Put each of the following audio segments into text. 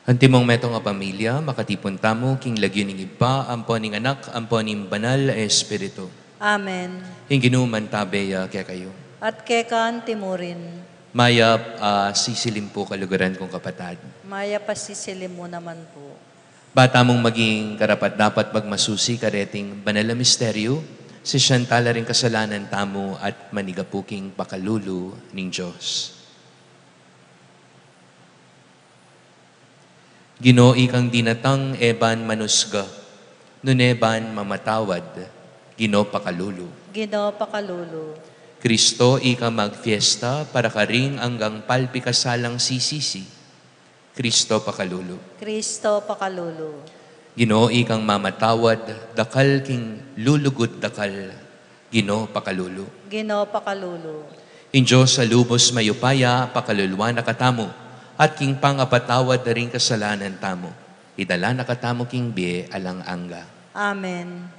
Antimong metong nga pamilya, makatipon tamo, king lagyo ning iba, amponing anak, amponing banal espiritu. Amen. Hinginuman tabeya kaya kayo. At kekan timurin. Mayap sisilim po kalugaran kong kapatad. Maya pasisilim mo naman po. Bata mong maging karapat dapat magmasusi kareting banal na misteryo, si Shantala rin kasalanan tamo at manigapuking pakalulu ning Diyos. Ginoo ikang dinatang eban manusga, nuneban mamatawad, Ginoo pakalulu. Ginoo pakalulu. Kristo ikang magfiesta para karing anggang palpikasalang sisisi, Kristo pakalulu. Kristo pakalulu. Ginoo ikang mamatawad, dakal king lulugod dakal, Ginoo pakalulu. Ginoo pakalulu. In Diyos sa lubos mayupaya, pakaluluwa na katamo, at king pangapatawad na rin kasalanan tamo. Idala na katamo king biye alang angga. Amen.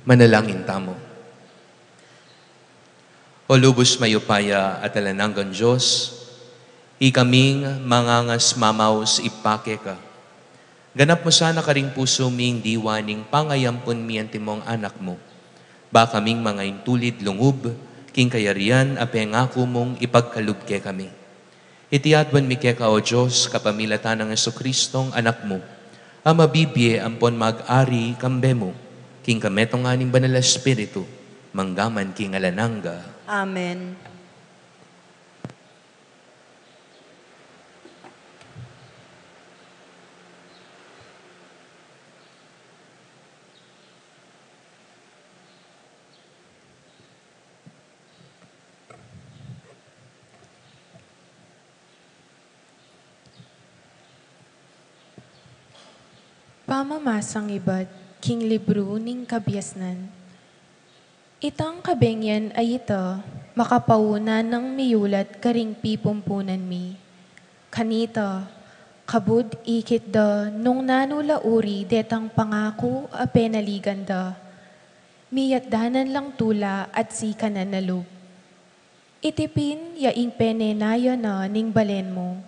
Manalangin tamo. O lubos mayupaya at alananggan Diyos, ikaming mangangas mamaws ipake ka. Ganap mo sana karing puso ming diwaning pangayampon miyan timong anak mo. Ba kaming mga intulid lungub, king kayarian apengako mong ipagkalubke kami. Itiadwan mi keka o Diyos, kapamilatan ng Jesucristong anak mo, ang mabibye ampon mag-ari kambe mo, king kametong aning banal na Espiritu, manggaman king alananga. Amen. Pamamasang iba't king libro ning kabiasnan. Itang kabengyan ay ito, makapauna ng miyulat karing pipumpunan mi. Kanita, kabud ikit da nung nanulauri detang pangako a penaligan da. Miyat danan lang tula at sikanan na loob. Itipin yaing penenaya na ning balen mo.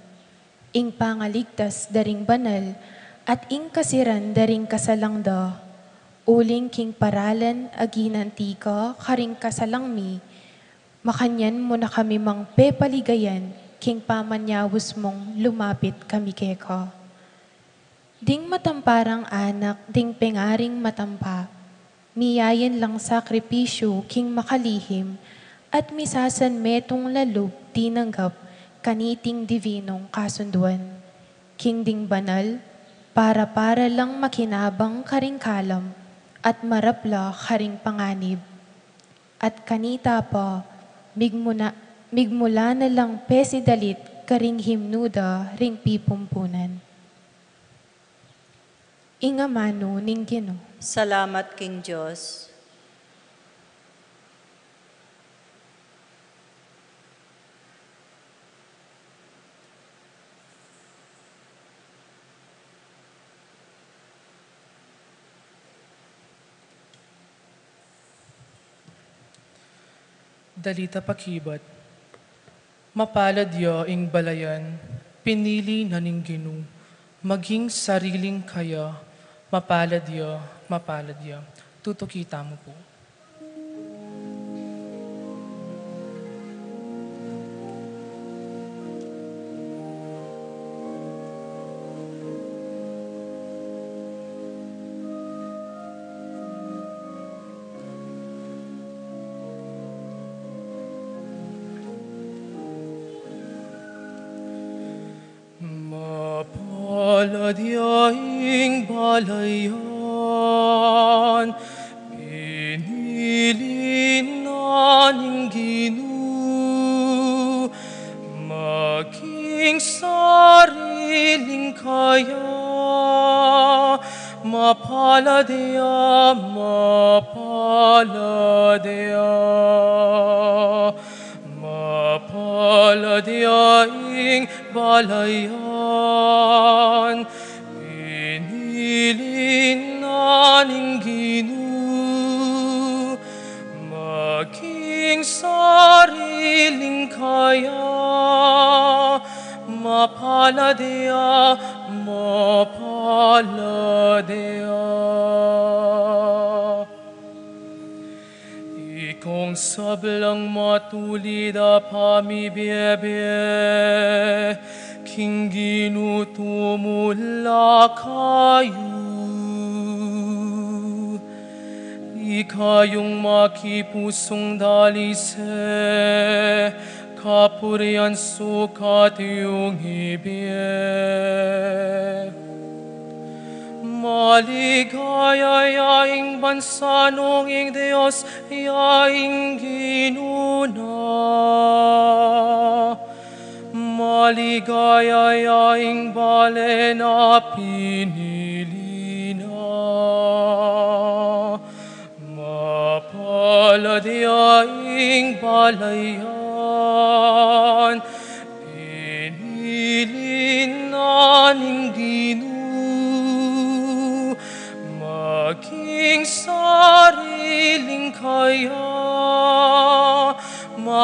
Ing pangaligtas daring banal, at ing kasiran daring kasalang da, uling king paralan aginantika karing kasalang mi, makanyan mo na kami mang pepaligayan, king pamanyawos mong lumapit kami keka. Ding matamparang anak, ding pengaring matampa, miyayan lang sakripisyo king makalihim, at misasan metong lalub tinanggap, kaniting divinong kasunduan. King ding banal, para lang makinabang karing kalam at marapla karing panganib. At kanita pa, migmula na lang pesidalit karing himnuda ring pipumpunan. Ingamano ning Ginoo. Salamat, King Diyos. Dalita pakibat, mapalad ya ing balayan, pinili na ning Ginoo, maging sariling kaya, mapalad ya, tutukita mo po. Mapalad yaing balayan, pinili na ning Ginoo, maging sariling kaya, mapalad yaing balayan, pinili na ning Ginoo, maging sariling kaya, mapalad ya. Ikong sablang matulid a pamibiyebe, king ginutumula kayo. Ikayong makipusong dalise, kapurian sukat yung ibig. Maligaya yaing bansa nung ing Diyos, yaing ginuna. Maligaya yaing bale na pinili na. Mapalad yaing balayan, pinili na ning Ginoo, maging sari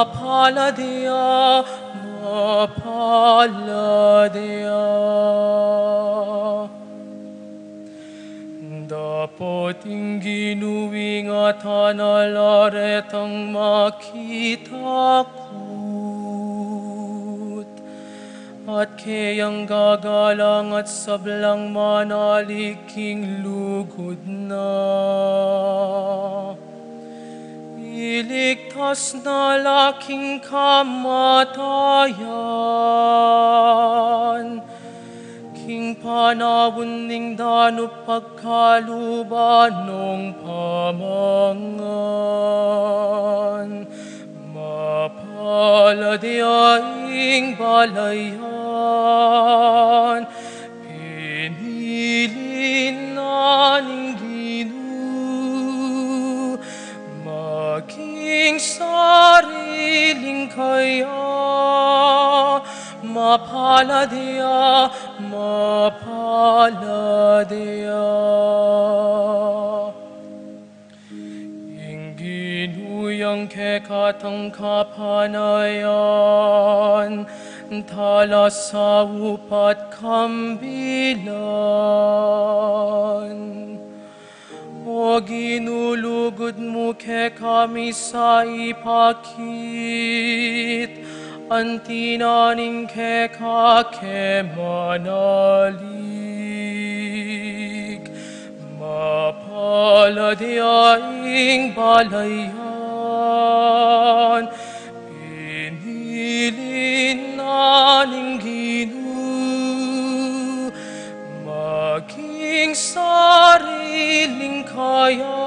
mapaladya, mapaladya. Dapat ginuingatan alaret ang makitakot, at kayang gagalang at sablang manaliking lugod na. Iligtas na laking kamatayan, king panawon ning danup pagkaluban nung pamangan. Mapaladiaing balayan, pinili na ning Ginoo, maging sariling kaya. Mapaladya, mapaladya. Inginuyang kekatang kapanayan, tala sa upat kambilan. O ginulugod mo ke kami sa ipakit, antinaning ke manalig. Mapaladyaing balayan, pinili na ning Ginoo, maging sariling kaya.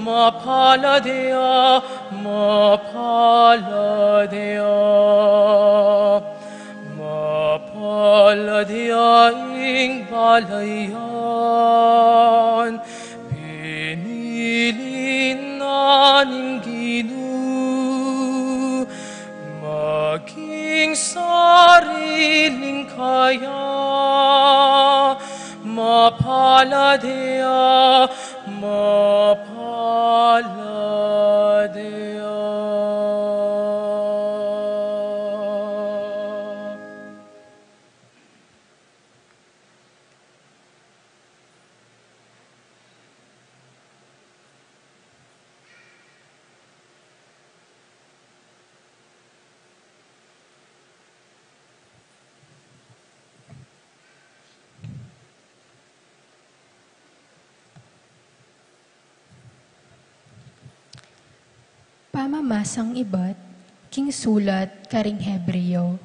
Mapaladya, mapaladya. Mapaladyaing balayan, pinili na ning Ginoo, maging sariling kaya. Mapaladya, mapaladya. Pamamasang iba't, king sulat karing Hebreo.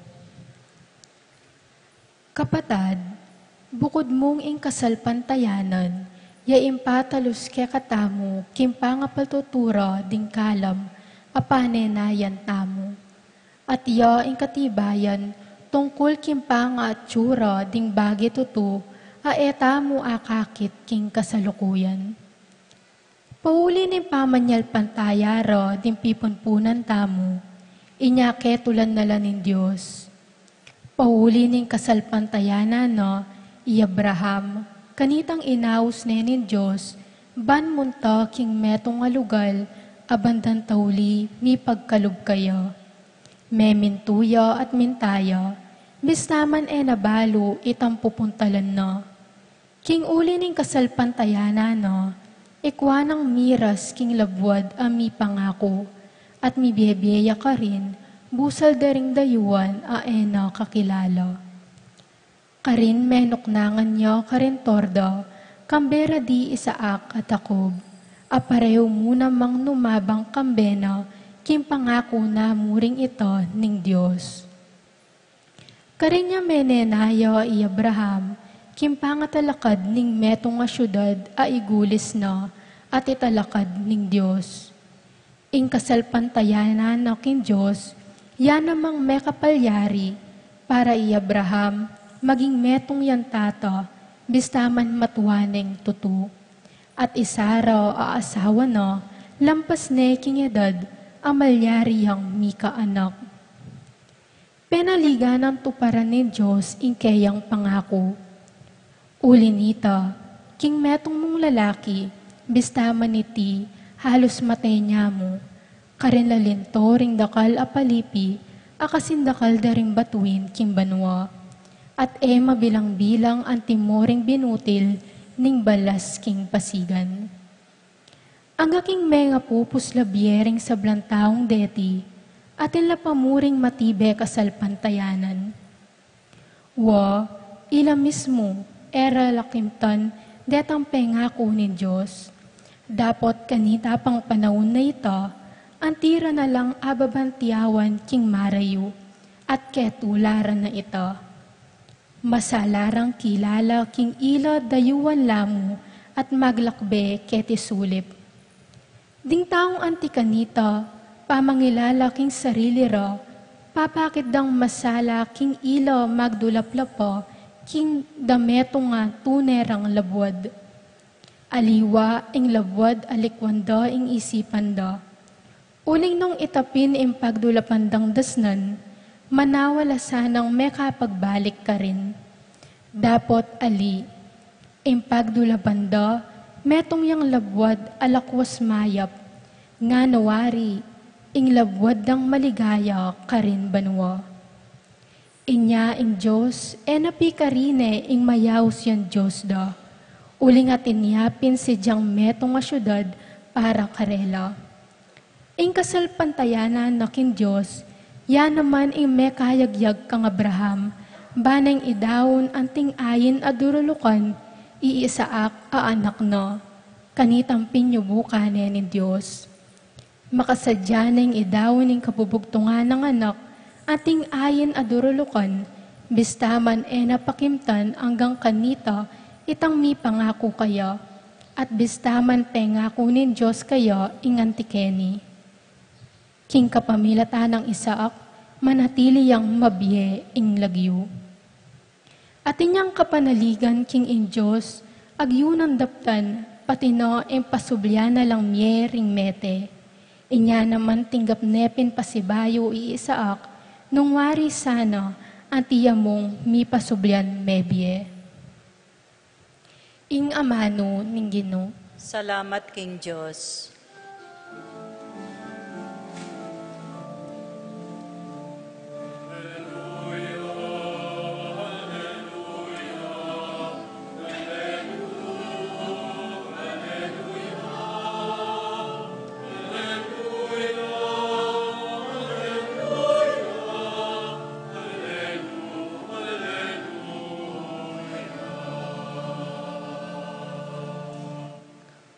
Kapatad, bukod mong ingkasalpantayanan, ya impatalos ke katamu, kimpangapaltutura ding kalam, apanenayan tamu. At ya ingkatibayan, tungkol kimpanga at tsura ding bagi tutu, aetamu akakit king kasalukuyan. Pauli ni pamanyal pantayaro din pipunpunan tamu, inyake tulan nala nin Diyos. Pauli ning kasalpantayana no, i Abraham, kanitang inaus nin Diyos, ban munta king metong alugal, abandan tauli, mi pagkalub kayo. Me mintuya at mintaya, bistaman nabalo itang pupuntalan no. King uli ning kasalpantayana no, ikwanang miras king labwad ami pangako, at mibebeya ka rin, busal daring dayuan aena kakilala. Karin menoknangan niya karin torda, kambera di Isaak at Jacob, apareho muna mang numabang kambena, kim pangako na muring ito ning Diyos. Karin niya menenaya i Abraham, kim pangatalakad ning metong nga syudad a igulis na, at italakad ning Diyos. Ing kasalpantayanan na king Diyos, yan namang may kapalyari, para i Abraham, maging metong yan tata, bistaman matuwaneng tutu. At isara aasawa na, lampas ne king edad, amalyari yang mika anak. Penaligan ang tuparan ni Diyos ing kayang pangako. Ulinita, king metong mong lalaki, bistaman iti, halos matay niya mo, Karinlalinto ring dakal a palipi, akasindakal daring batuin king banwa. At mabilang-bilang ang timoring binutil, ning balas king pasigan. Ang aking mga pupus labiering sa blantaong deti, atin la pamuring matibe kasal pantayanan. Wa, ila mismo, era lakimtan, detang pengako ni Diyos. Dapot kanita pang panahon na ito, ang tira na lang ababantiyawan king marayo, at ketularan na ito. Masalarang kilala king ila dayuan lamu, at maglakbe keti sulip. Ding taong antikanita, pamangilala king sarili ra, papakit dang masala king ila magdulaplapa, king dameto nga tunerang labwad. Aliwa ing labwad alikwanda ing isipanda. Uling nung itapin ing pagdulapandang dasnan, manawala sanang may kapagbalik ka rin. Dapot ali, ing pagdulapanda, metong yang labwad alakwas mayap, nga nawari, ing labwad dang maligaya karin banwa. Inya ing Diyos, napikarine ing mayaws yan Diyos da. Uling at inyapin si diyang metong nga syudad para karela. Ing kasal pantayanan na kin Diyos, yan naman ing mekayagyag kang Abraham, baneng idawon anting ayin adurulukan, iisaak a anak na, kanitang pinyubukane ni Diyos. Makasadya na idawon ng kabubugtungan ng anak, ating ayin adurulukan, bistaman napakimtan hanggang kanita, itang mi pangako kaya, at bistaman pengako ni Diyos kaya ingantikeni. King kapamilatan ng Isaak, manatili yang mabye ing lagyo. At inyang kapanaligan king in Diyos, agyunan daptan, pati no pasublyan na lang miering mete. Inya naman tinggap nepin pasibayo iisaak, nung wari sana, antiya mong mi pasublyan mebye. Ing amano ning Ginoo. Salamat king Diyos.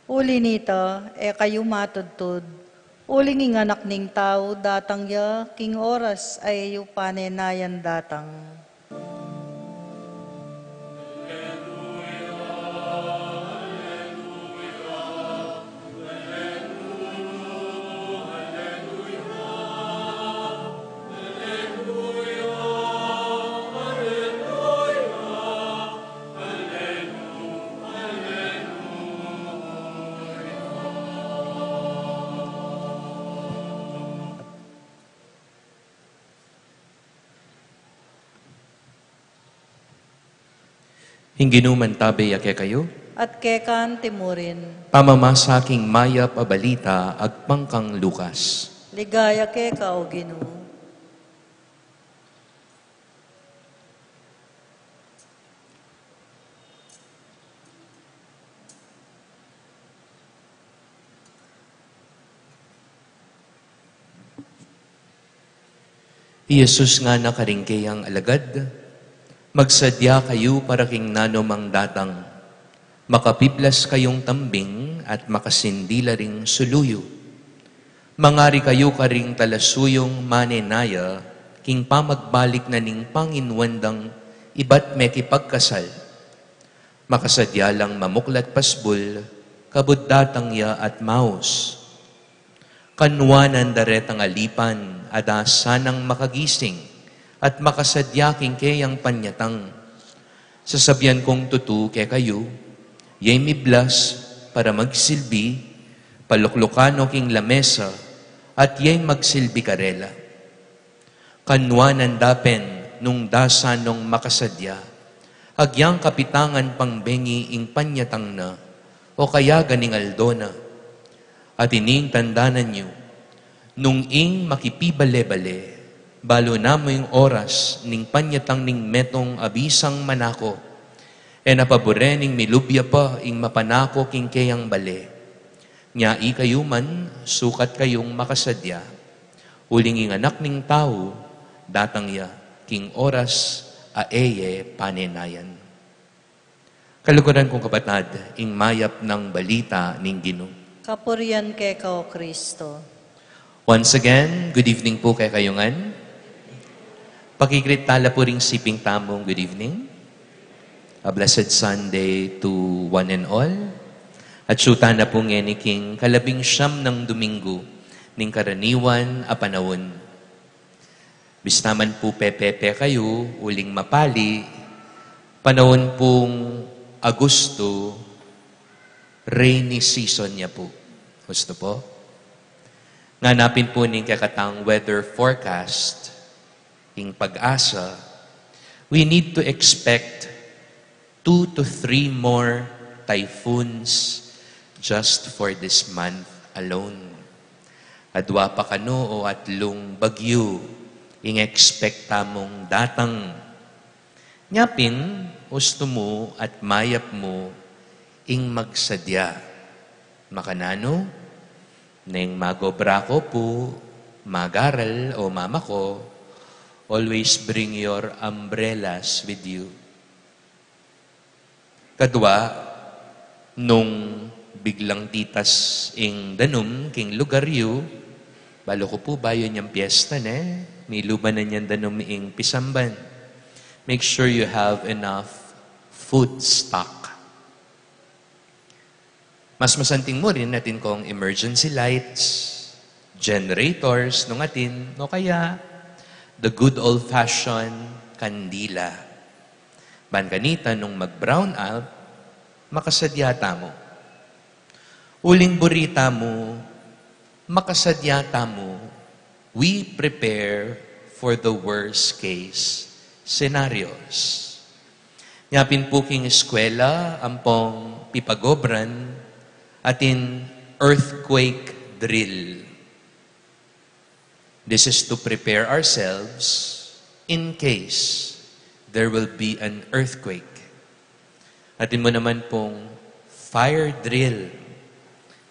Uli nito, kayo matudtud. Uli ng anak ning tao, datang ya, king oras ay yu panenayan datang. Hingginuman tabi ake kayo, At kekan timurin, pamamasaking maya pabalita agpangkang Lukas. ligaya ke ka o Ginoo. Jesus nga nakaringkayang alagad, magsadya kayo para king nanomang datang, makapiplas kayong tambing at makasindila ring suluyo. Mangari kayo karing talasuyong manenaya, king pamagbalik na ning panginwandang iba't mekipagkasal. Makasadya lang mamuklat pasbul, kabuddatang ya at maus. Kanwanan daretang alipan, ada sanang makagising, at makasadyaking kayang panyatang. Sasabyan kong tutu ke kayo, yay miblas para magsilbi, paluklukano king lamesa, at yay magsilbi karela. Kanwanan dapen nung dasanong makasadya, agyang kapitangan pangbengi ing panyatang na, o kaya ganing aldona. At ining tandanan nyo, nung ing makipibale-bale, balo na mo yung oras, ning panyatang ning metong abisang manako, e napabure ning milubya pa, ing mapanako king kayang bale. Nya kayo man, sukat kayong makasadya, uling ing anak ning tao, datang ya, king oras, aeye panenayan. Kaluguran kong kapatad, ing mayap ng balita ning Ginoo. Kapurian kay kao Kristo. Once again, good evening po kay kayungan. Pakigrit tala po ring siping tamong good evening. A blessed Sunday to one and all. At syuta na po ngeni king kalabing siyam ng Domingo ning karaniwan a panahon. Bis naman po pepepe kayo, uling mapali, panahon pong Agosto, rainy season niya po. Gusto po? Nganapin po ning kakatang weather forecast, ing pag-asa, we need to expect 2 to 3 more typhoons just for this month alone. Adwa pa kano o atlong bagyo, ing expect tamong datang. Nyapin, gusto mo at mayap mo, ing magsadya. Makanano, neng magobra ko po, magaral o mama ko, always bring your umbrellas with you. Kadwa, nung biglang titas ing danum, king lugar yu, balo ko po bayo niyang piyesta ne, may lubanan niyan danum ing pisamban. Make sure you have enough food stock. Mas masanting mo rin natin kung emergency lights, generators, nung atin, no kaya the good old-fashioned kandila. Ban kanita nung mag-brown out, makasadyata mo. Uling burita mo, makasadyata mo, we prepare for the worst case scenarios. Nyapin po king eskwela, ampong pipagobran, atin earthquake drill. This is to prepare ourselves in case there will be an earthquake. Atin mo naman pong fire drill.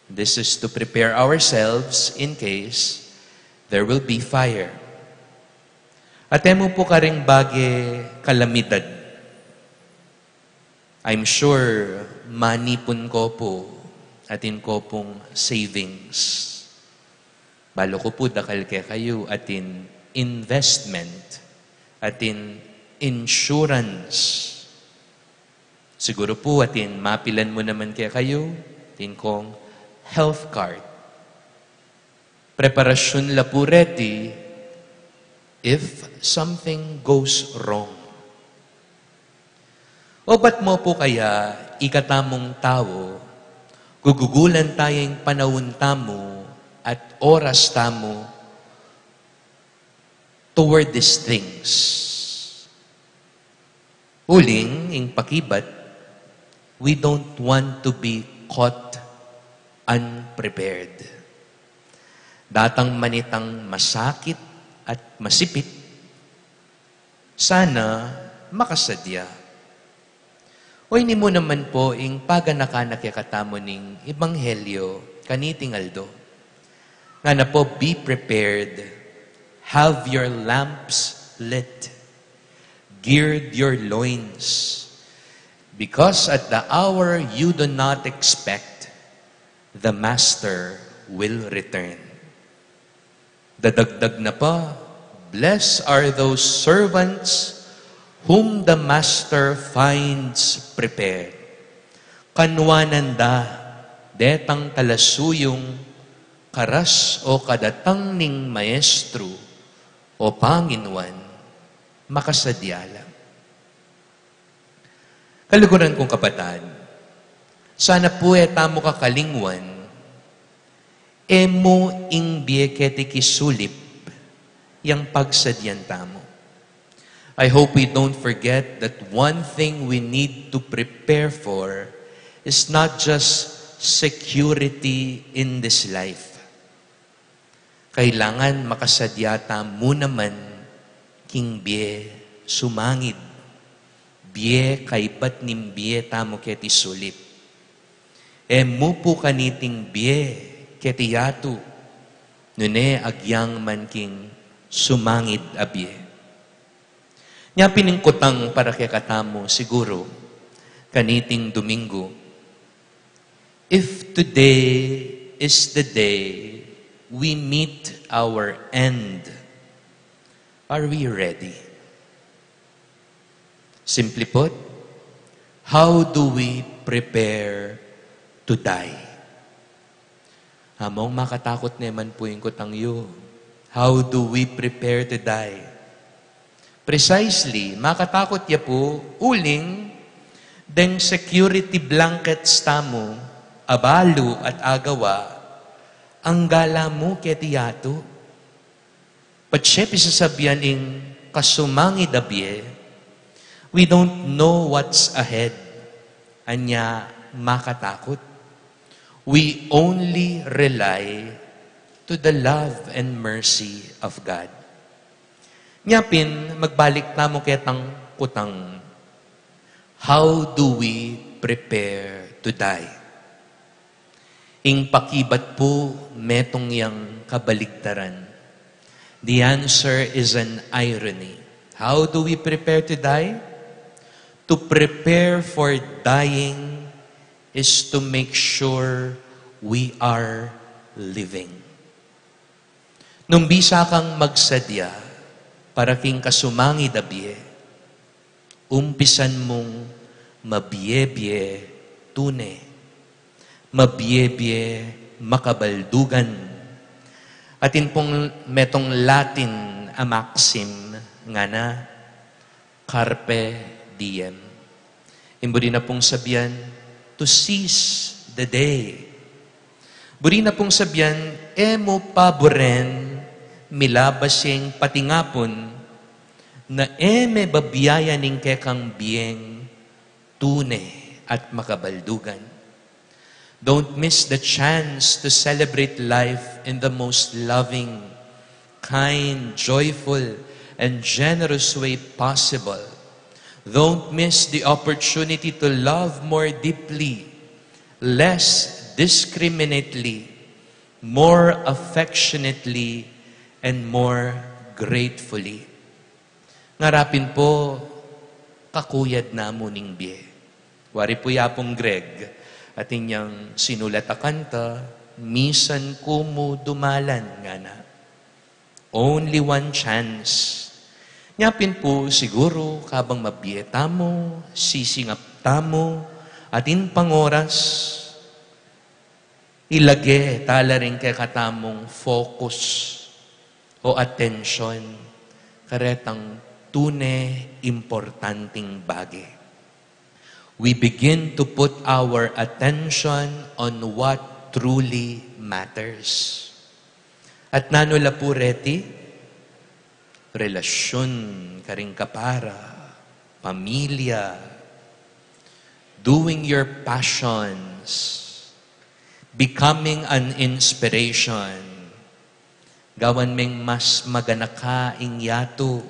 This is to prepare ourselves in case there will be fire. Atemo po ka ring bagi kalamidad. I'm sure manipon ko po atin ko pong savings. Balo ko po dakal kay kayo atin investment, atin insurance. Siguro po atin mapilan mo naman kay kayo, atin kong health card. Preparasyon la po ready if something goes wrong. O ba't mo po kaya ikatamong tao, gugugulan tayong panahon tamo at oras tamo toward these things? Uling, ing pakibat, we don't want to be caught unprepared. Datang manitang masakit at masipit, sana makasadya. O ini mo naman po ing paganakanak yakatamo ning Ebanghelyo kaniting aldo. Nga na po, be prepared, have your lamps lit, gird your loins, because at the hour you do not expect, the Master will return. Dadagdag na pa, blessed are those servants whom the Master finds prepared. Kanwananda, detang talasuyong, karas o kadatang ning maestro o Panginoon, makasadyala. Kaluguran kong kapatid, sana po tamo kakalingwan, emo ing biekete kisulip yang pagsadyan tamo. I hope we don't forget that one thing we need to prepare for is not just security in this life. kailangan makasadyata mo naman king bie sumangid. Bie kay bat nim bie tamo keti sulit. Mo po kaniting bie keti yatu. Nune agyang man king sumangid a bie. Nya piningkutang para kay katamo siguro kaniting Domingo. If today is the day we meet our end, are we ready? Simply put, how do we prepare to die? Among makatakot naman po yung kutang yu. How do we prepare to die? Precisely, makatakot ya po, uling, deng security blankets tamo, abalo at agawa, ang gala mo ketiyato. Patsye pisasabihan ing kasumangi dabye, we don't know what's ahead. Anya makatakot. We only rely to the love and mercy of God. Nyapin, magbalik tamo ketang kutang. How do we prepare to die? Ing pakibat po metong yang kabaligtaran. The answer is an irony. How do we prepare to die? To prepare for dying is to make sure we are living. Nung bisa kang magsadya para king kasumangi dabie, umpisan mong mabiye-biye tune, mabiye-biye makabaldugan. Atin pong metong Latin a maxim nga na, carpe diem. Imburi na pong sabihan, to seize the day. Buri na pong sabihan, mo paboren, milabas yung patingapon, na me babiyaya ning kekang biyeng, tune at makabaldugan. Don't miss the chance to celebrate life in the most loving, kind, joyful, and generous way possible. Don't miss the opportunity to love more deeply, less discriminately, more affectionately, and more gratefully. Ngarapin po, kakuyad na muning biye. Wari po yapong Greg, at inyang sinulat a kanta, misan kumu dumalan nga na. Only one chance. Nyapin po siguro kabang mabiyeta mo, sisingap tamo, atin pangoras, ilage tala rin kay katamong focus o attention, karetang tune importanting bagay. We begin to put our attention on what truly matters. At nanula po reti, relasyon, karing kapara, pamilya, doing your passions, becoming an inspiration, gawan meng mas maganaka ing yato,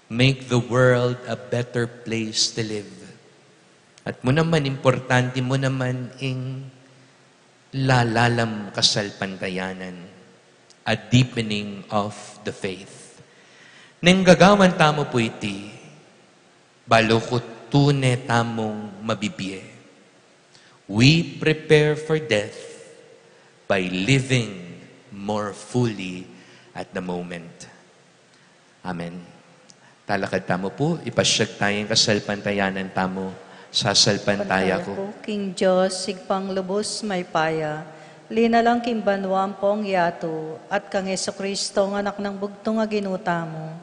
make the world a better place to live. At mo naman, importante mo naman ing lalalam kasalpantayanan, a deepening of the faith. Neng gagawan tamo po iti, balukot tune tamong mabibiye. We prepare for death by living more fully at the moment. Amen. Talakad tamo po, ipasyag tayong kasalpantayanan tamo, sasalpantaya ko. King Diyos, sigpang lubos may paya, linalang king banwang pong yato, at kang Kristo ng anak ng bugtong nga ginuta mo,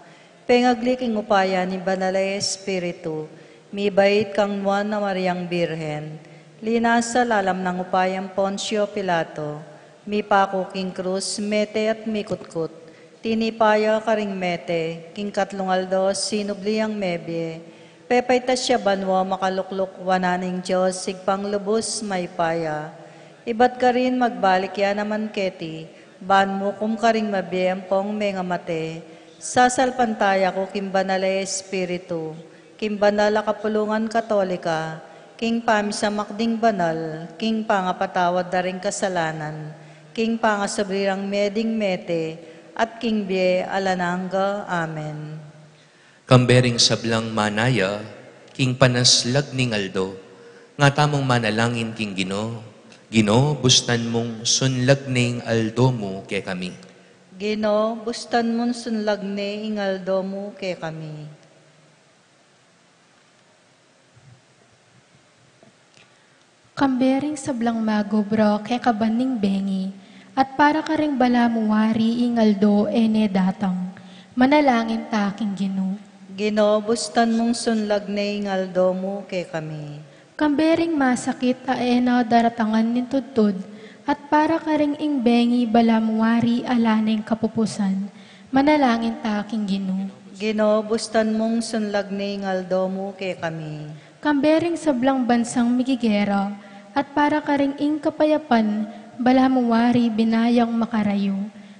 pengagli king upaya ni Banalay Espiritu, mibait kang nuan na Mariang Birhen, linasa lalam ng upayang Poncio Pilato, mipako king krus, mete at mikutkut, tinipaya karing mete, king katlungaldos, sinubliang mebye, pepay siya banwa makalukluk wananing Diyos, sigpang lubos may paya. Iba't ka rin magbalik ya naman keti, ban mo kum karing mabiyem pong may nga mate, sasalpantaya ko kimbanala Espiritu, kimbanala kapulungan katolika, king pamisamakding banal, king pangapatawad daring kasalanan, king pangasabrirang meding mete, at king bie alanangga. Amen. Kambering sablang manaya, king panaslag ning aldo, nga tamong manalangin king Gino, bustan mong sunlag ning aldo mo ke kami. Gino, bustan mon sunlagne ingaldo mo ke kami. Kambering sablang magobro kay kabaning bengi, at para ka ring balamuwari ingaldo ene datang, manalangin taking Gino. Gino, bustan mong sunlagne ingaldo mo ke kami. Kambering masakit ena daratangan nin tudtud, at para ka ring ingbengi balamuwari alaneng kapupusan, manalangin taking Gino. Gino, bustan mong sunlagne ingaldo mo ke kami. Kambering sablang bansang migigera, at para ka ring ing kapayapan, balamuwari binayang makarayo,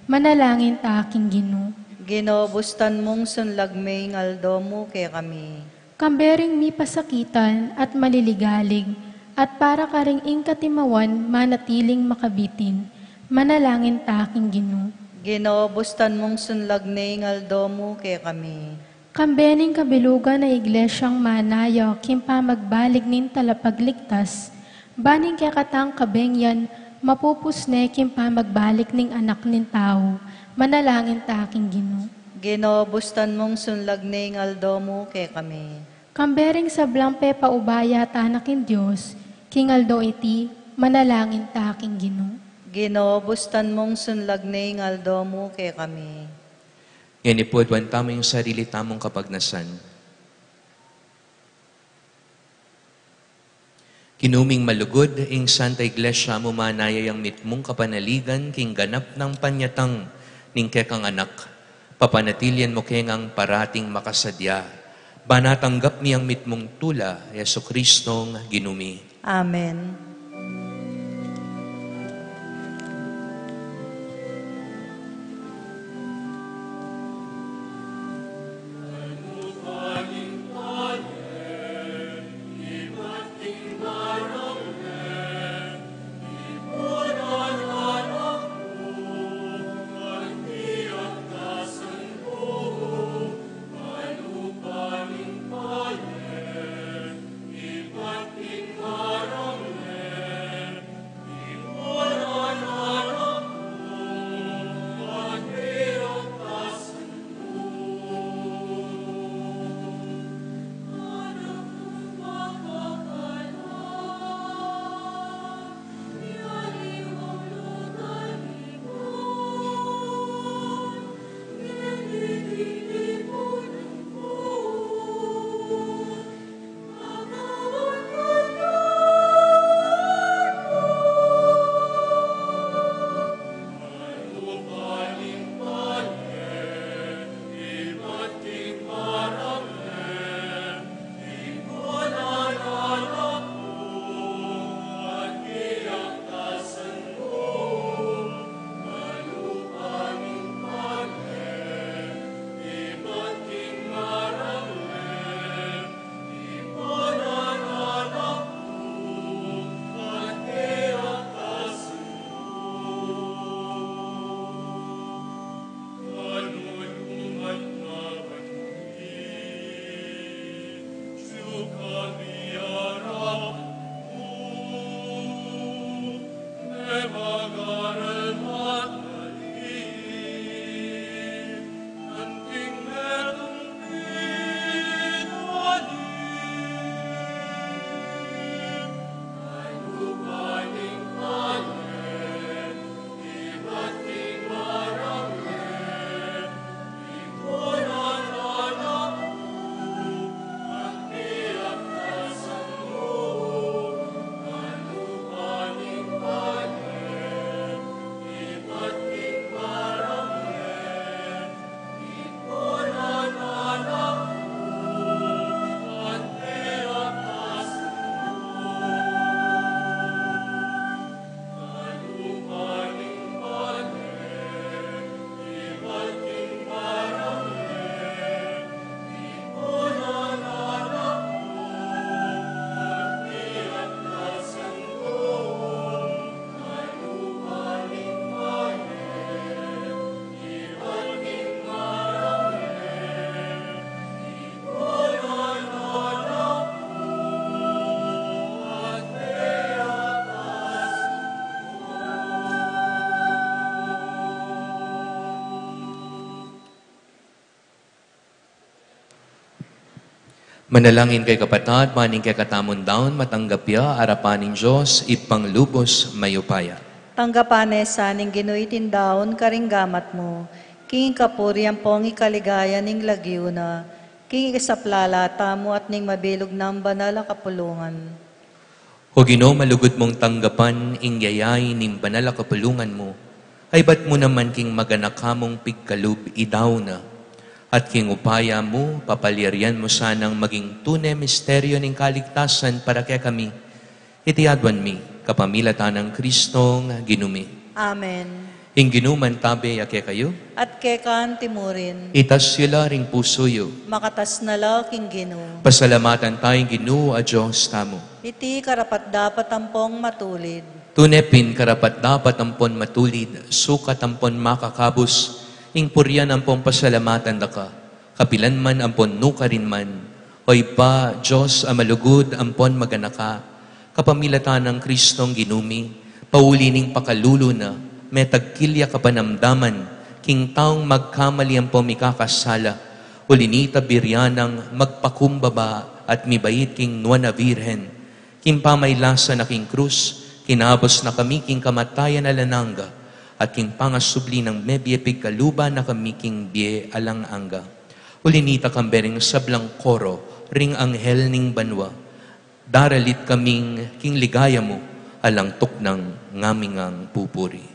manalangin taking Gino. Gino, bustan mong sunlagme ingaldo mo ke kami. Kambering mi pasakitan at maliligalig, at para ka ring ing katimawan manatiling makabitin, manalangin taking Gino. Gino, bustan mong sunlagne ingaldo mo ke kami. Kambening kabilugan na iglesyang manayo, kimpa magbalig nin talapagligtas, baning kakatang kabengyan, mapupusne kimpa magbalik ning anak nin tao, manalangin taking Gino. Gino, bustan mong sunlagne ingaldo mo ke kami. Kambering sablang pepa ubaya tanakin Diyos, kingaldo iti, manalangin taking Gino. Gino, bustan mong sunlagne ingaldo mo ke kami. Yan ipudwan tamo yung sarili tamong kapagnasan. Kinuming malugod, ing Santa Iglesia mo manayayang mitmong kapanaligan, king ganap ng panyatang ning kekang anak. Papanatilyan mo kengang parating makasadya. Banatanggap miyang mitmong tula, Yesu Kristong ginumi. Amen. Manalangin kay kapatat, maning kay katamon daon, matanggapya, arapanin Diyos, ipanglubos mayupaya. Tanggapane saning ginuitin daon karinggamat mo, king kapurian pong ikaligaya ning lagyo na, king isaplalata mo at ning mabilog ng banal a kapulungan. O Ginoo, malugod mong tanggapan, ingyayay ning banal a kapulungan mo, ay ba't mo naman king maganakamong pigkalub idaw na, at king upaya mo, papalirian mo sanang maging tunay misteryo ng kaligtasan para kaya kami. Itiadwan mi, kapamilatan ng Kristong ginumi. Amen. Ing ginuman tabi ake kayo, At kekan timurin, itas sila ring pusoyo. makatas na la king Ginoo. Pasalamatan tayong Ginoo a Diyos tamo. Iti karapat dapat ampong matulid. Tunepin karapat dapat ampon matulid, sukat ampon makakabos, ing puryan ampon pasalamatan da ka, kapilan man ampon nuka rin man, oy pa Diyos amalugod ampon maganaka, kapamilatan ng Kristong ginumi, paulining pakalulo na, may tagkilya kapanamdaman, king taong magkamali ampon mikakasala, ulinita biryanang magpakumbaba at mibait king nuana virhen, king pamaylasa na king krus, kinabos na kami king kamatayan alananga, at king pangasubli ng mebye pigkaluba na kami king bie alang angga. Ulinita kambering sablang koro, ring anghel ning banwa. Daralit kaming king ligaya mo, alang tuknang ngamingang pupuri.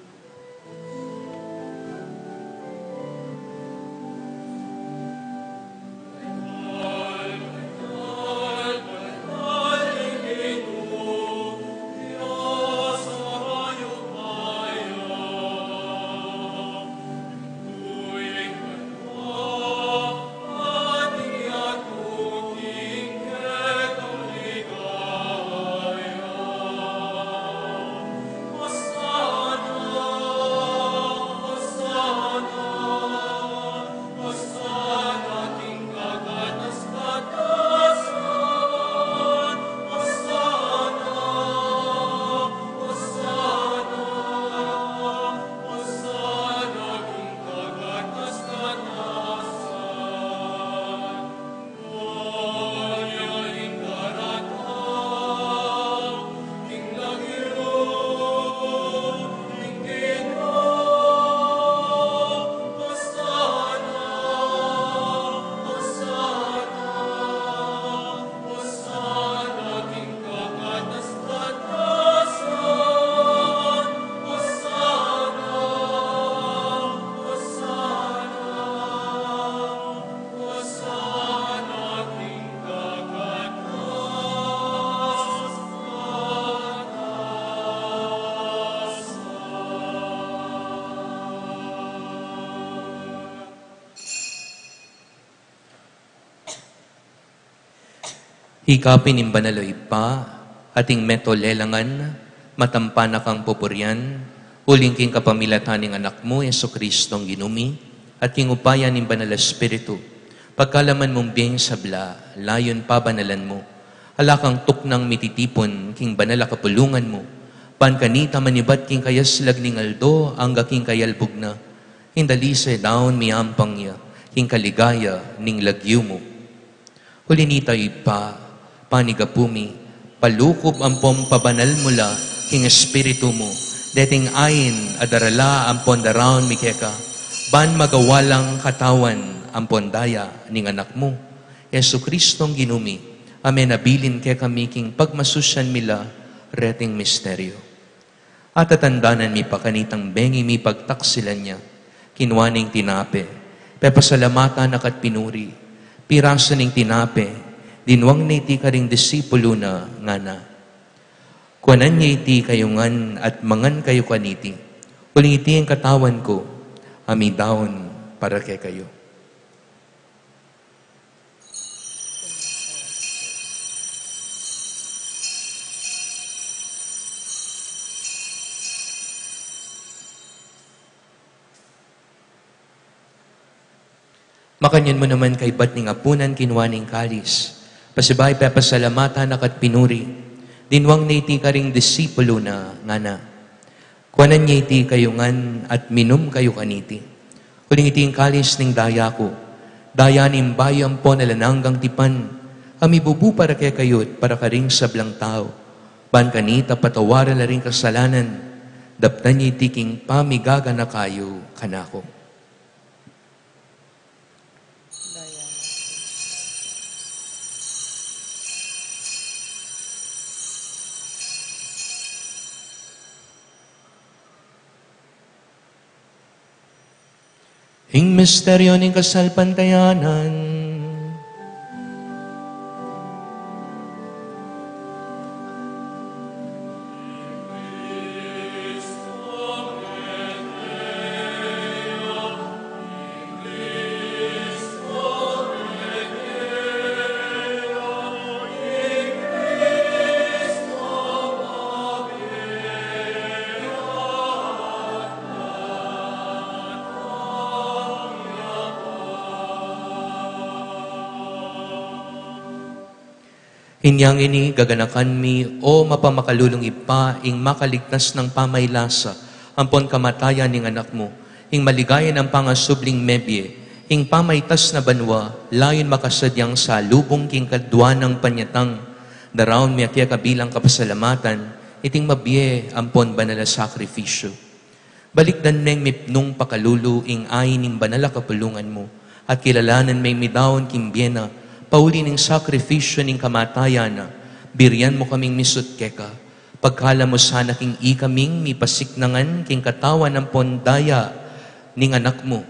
Hikapin ng banaloy pa, ating meto lelangan, matampa na kang pupuryan, uling king kapamilatan ng anak mo, Yeso Kristong ginumi, at king upayan ng banal espiritu, pagkalaman mong biyeng sabla, layon pa banalan mo, alakang tuknang mititipon, king banal kapulungan mo, pankanita manibat king kayas lagning aldo, angga king kayalbog na, hindalise daon miyampang niya, king kaligaya ning lagyo mo. Ulinita ipa, panigapumi, palukob ang pabanal mula, king espiritu mo, dating ayin adarala ang pondaraon mikeka, ban magawalang katawan ang pondaya ning anak mo, Yesu Kristong ginumi, amen abilin ke kami king pagmasusyan mila, reting misteryo. At atandanan mi pakanitang bengi mi pagtaksilan niya, kinwaning tinape, pepasalamatan akat pinuri, pirasa ning tinape, dinwang na iti karing disipulo na ngana. Kuanan niya iti kayungan at mangan kayo kaniti. Uling iti ang katawan ko, amidawon para kay kayo. Makanyan mo naman kay bat ning apunan kinwaning kalis. Pasibay pepasalamatan akat pinuri. Dinwang na iti karing disipulo na ngana. Kuanan niya iti kayungan at minum kayo kaniti. Uling iti ang kalis ning daya ko. Daya ning bayam po nalananggang tipan. Amibubu para kay kayot, para ka ring sablang tao. Ban kanita patawaran na ring kasalanan, daptan niya tiking pamigaga na kayo kanako. Hing misteryo ng kasalpantayanan, Hinyang ini gaganakan mi o mapamakalulong ipa ing makaligtas ng pamaylasa, ampon kamatayan ning anak mo, ing maligayan ang pangasubling mebye, ing pamaytas na banwa, layon makasadyang sa lubong king kadwa ng panyatang, daraon mi akya kabilang kapasalamatan, iting mabye ampon banala sakripisyo. Balikdan neng mipnong pakalulu ing ayin ing banala kapulungan mo, at kilalanan may midawon kimbyena, pauli ning sakripisyo ning kamatayan, biryan mo kaming misut keka. Pagkala mo sana king ikaming mipasiknangan king katawan ng pondaya ning anak mo.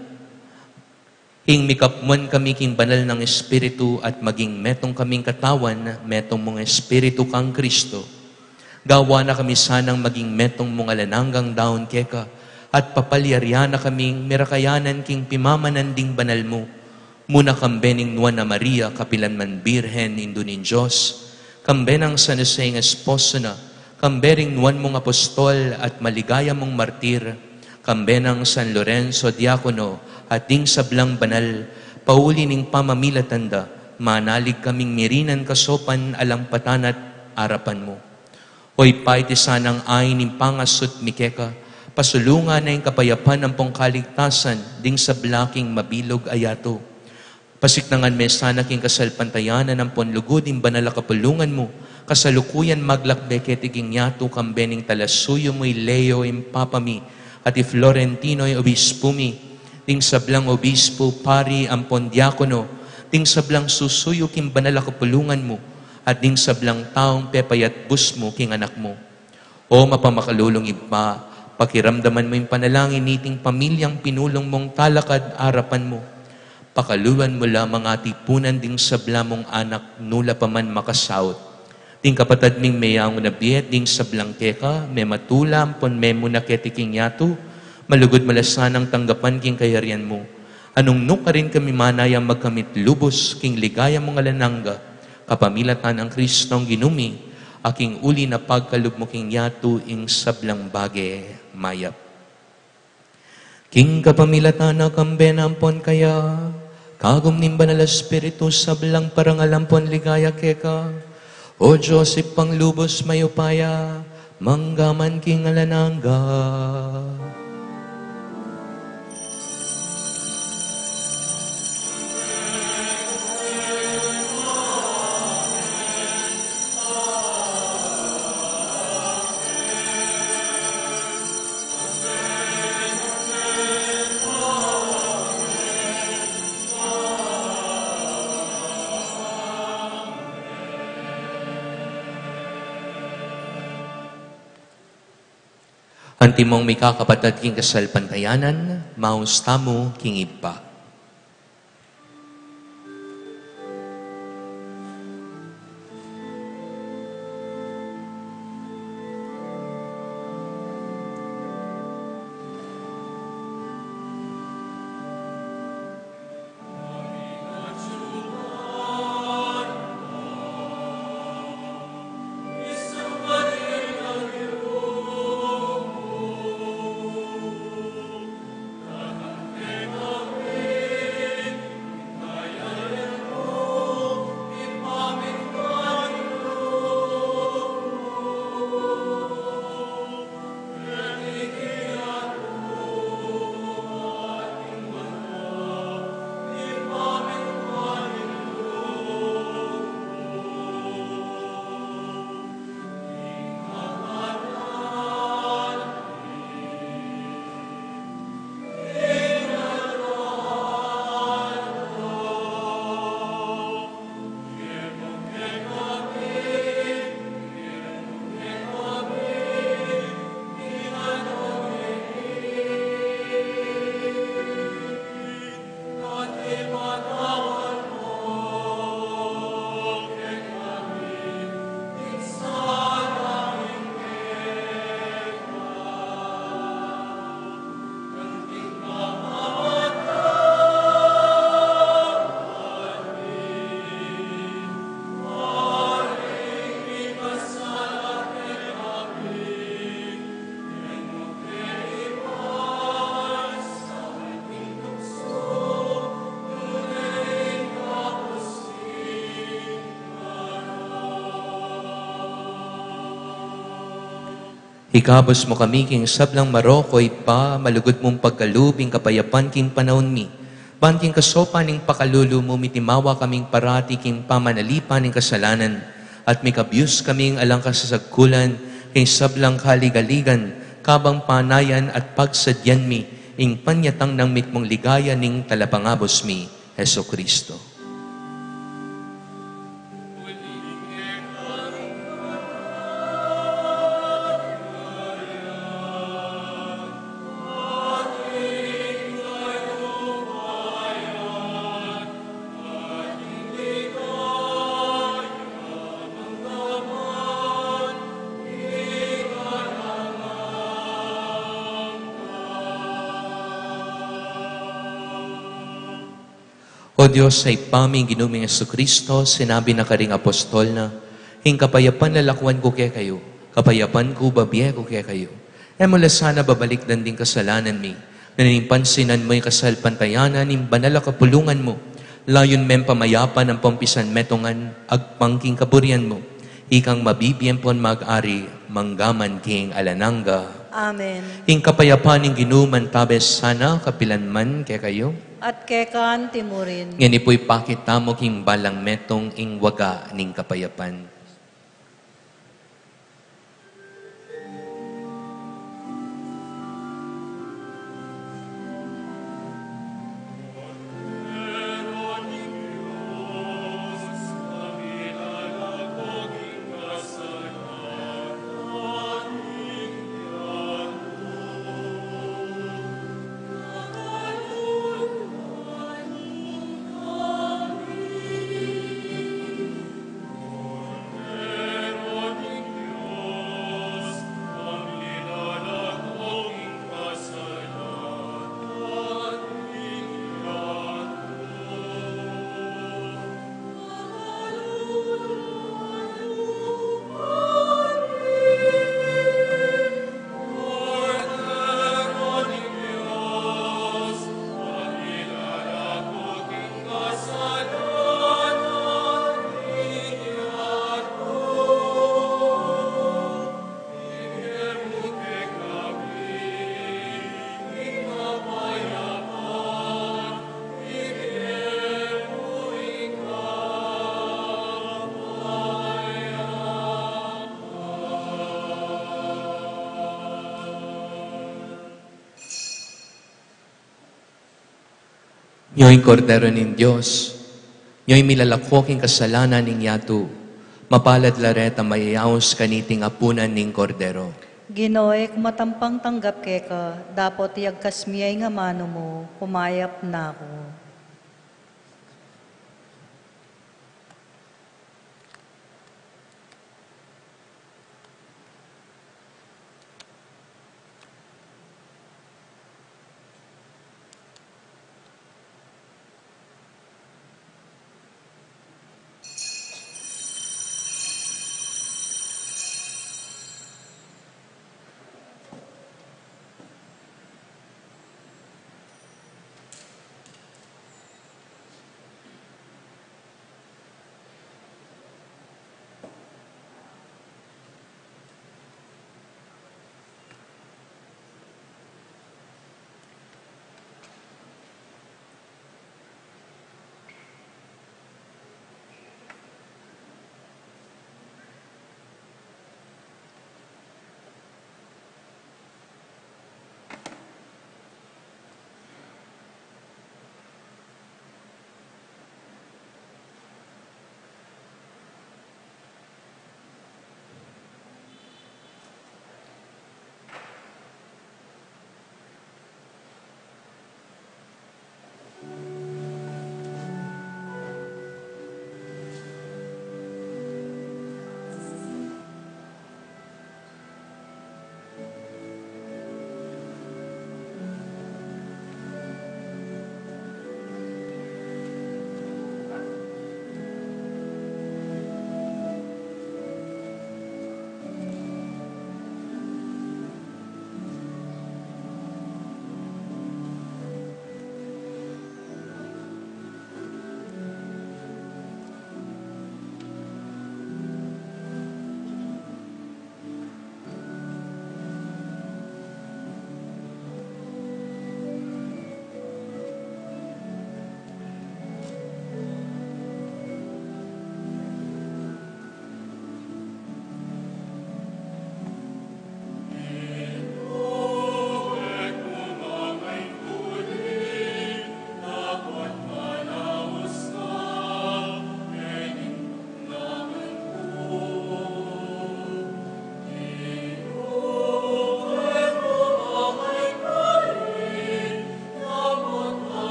Ing mikapmuan kami king banal ng Espiritu at maging metong kaming katawan, metong mong Espiritu kang Kristo. Gawa na kami sanang maging metong mong alananggang daon keka at papalyarya na kaming mirakayanan king pimamanan ding banal mo. Muna kambening Nuana Maria, kapilan man Birhen, Indunin Diyos, kambenang San Jose ng esposo na, kambering Nuan mong apostol at maligaya mong martir, kambenang San Lorenzo Diakono, at ding sablang banal, pauli ning pamamilatanda, manalig kaming mirinan kasopan alampatan at arapan mo. Hoy paiti sanang ay ning pangasut mikeka, pasulungan na yung kapayapan ng pongkaligtasan, ding sablaking mabilog ayato. Pasiknangan me sana king kasalpantayanan ng ponlugod in banala kapulungan mo, kasalukuyan maglakbeke tiging yato kambening talasuyo mo'y Leo impapami, at i Florentino'y obispo mi, ting sablang obispo pari ampon diakono, ting sablang susuyo king banala kapulungan mo, at ting sablang taong pepayat bus mo king anak mo. O mapamakalulong iba, pakiramdaman mo yung panalangin niting pamilyang pinulong mong talakad arapan mo. Pakaluan mo lamang atipunan ding sabla mong anak nula pa man makasawt. Ding kapatad ming mayang nabiet ding sablang keka, may matulam pon may muna ketiking yato, malugod malasanang tanggapan king kayarian mo. Anong nuka rin kami manayang magkamit lubos king ligaya mong alanangga, kapamilatan ang Kristong ginumi, aking uli na pagkalub mo king yato ing sablang bage mayap. King kapamilatan na kambenampon kaya, kagum nimba na Espiritu sablang parangalampon ligaya keka, o Joseph panglubos mayupaya, manggaman king alanangga. Antimong may kakapatad king kasalpantayanan, maus tamo king ipa. Hikabos mo kami king sablang Marokoy pa, malugod mong pagkalubing kapayapan king panahon mi. Banting kasopa ning pakalulu mo, mitimawa kaming parati king pamanalipan ning kasalanan. At may kabyus kaming alang kasasagkulan, king sablang kaligaligan, kabang panayan at pagsadyan mi, ing panyatang ng mitmong ligaya ning talapangabos mi, Heso Kristo. O Diyos, sa ipaming ginuming Kristo, sinabi na karing apostol na, hing kapayapan lalakwan ko kaya kayo, kapayapan ko babiye ko kaya kayo. E mula sana babalik dan din kasalanan mi, nanimpansinan mo yung kasalpantayanan, yung banal kapulungan mo, layon mem pamayapan ang pompisan metongan, agpangking kaburian mo, ikang mabibiyempon mag-ari, manggaman king alananga. Amen. Hing kapayapan ng ginuman tabes sana, kapilanman kaya kayo, At kekan timurin. ngani po'y pakita mo king balang metong ing waga ning kapayapan. Yo'y kordero nin Diyos, yo'y milalakoking kasalanan ning yato, mapalad lareta mayayaos kaniting apunan ning kordero. Ginoy, kumatampang tanggap keka, dapat iyagkas miyay nga mano mo, pumayap na ako.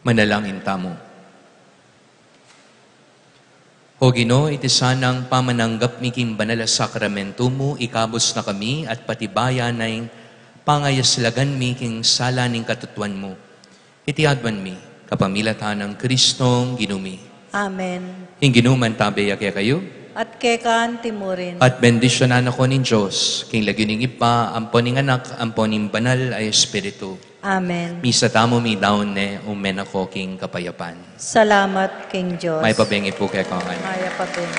Manalangin tamo. O Ginoo, iti sanang pamananggap mi king banal a sakramento mo, ikabos na kami at patibaya na yung pangayaslagan mi king sala ning katutuan mo. Iti adwan mi, kapamilatan ng Kristong ginumi. Amen. Ing ginuman tabi kaya kayo, At kekan timurin. at bendisyonan ako ning Diyos, king lagyo ning ipa, ampon ning anak, ampon ning banal ay Espiritu. Amen. Misa tamo mi daon ne, umen ako king kapayapan. Salamat, King Diyos. May pabengi po kaya kangan. Maya pa din.